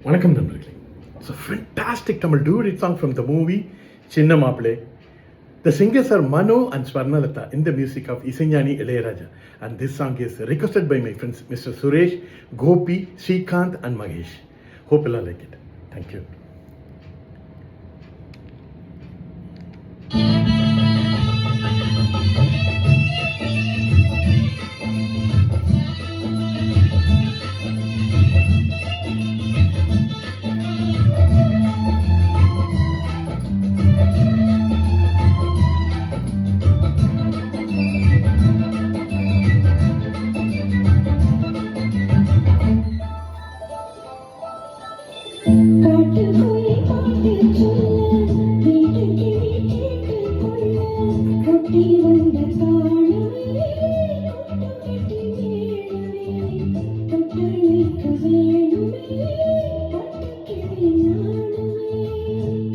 வணக்கம் நண்பர்களே. It's a fantastic Tamil duet song from the movie Chinna Maappile. The singers are Mano and Swarnalatha in the music of Isaignani Ilayaraja. And this song is requested by my friends Mr. Suresh, Gopi, Srikanth and Mahesh. Hope you all like it. Thank you.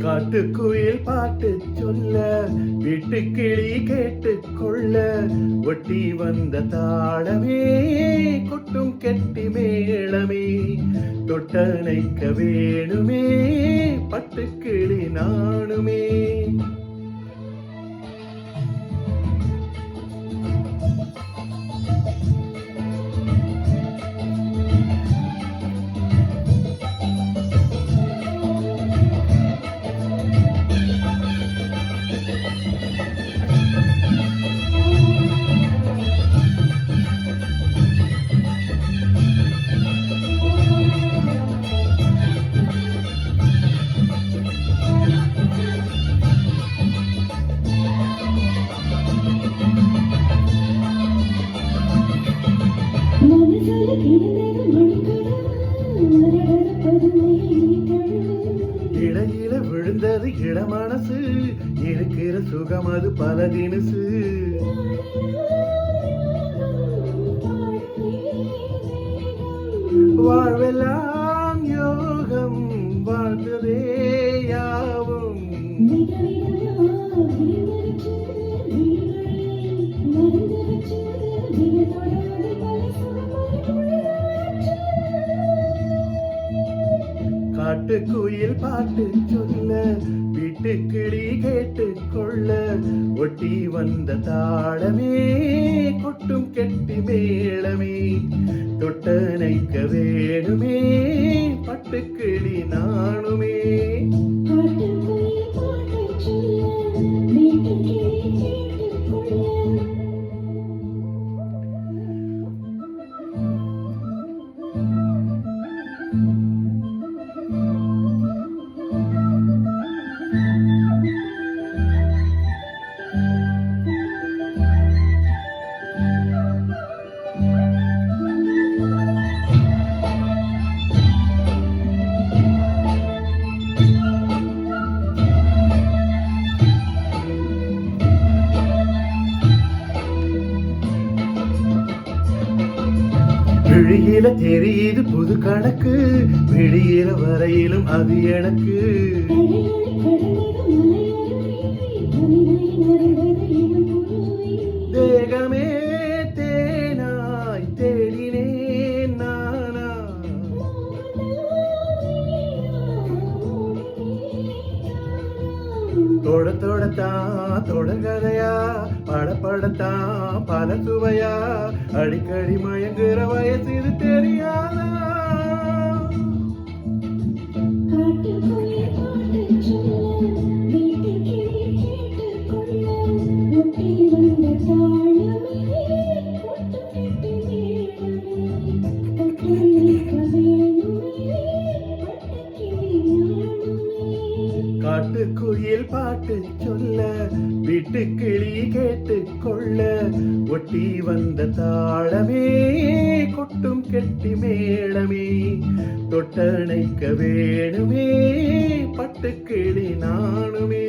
காட்டுக்குயில் பாட்டு சொல்ல வீட்டுக்கிளி கேட்டுக்கொள்ள ஒட்டி வந்த தாளமே கொட்டும் கெட்டி மேளமே தொட்டணைக்க வேணுமே பட்டுக்கிளி நானுமே. இடையில விழுந்தது இட மனசு இருக்கிற சுகம் அது பல தினசு. வாழ்வெல்லாம் யோகம் வாழ்ந்ததே யாவும். காட்டுக்குயில் பாட்டு சொல்ல வீட்டுக்கிளி கேட்டுக்கொள்ள ஒட்டி வந்த தாளமே கொட்டும் கெட்டி மேளமே தொட்டணைக்க வேணுமே பட்டுக்கிளி நானுமே. விழியில தெரியுது புது கணக்கு வெளியில வரையிலும் அது எனக்கு. தேகமே தேனாய் தேடினேன் நானா தொட தொடத்தான் தொடர்கதையா படப்படத்தான் பல சுவையா அடிக்கடி மயங்குற வயசு இது தெரியாதா. காட்டுக்குயில் பாட்டு சொல்ல வீட்டுக்கிளி கேட்டுக்கொள்ள ஒட்டி வந்த தாளமே கொட்டும் கெட்டி மேளமே தொட்டணைக்க வேணுமே பட்டுக்கிளி நானுமே.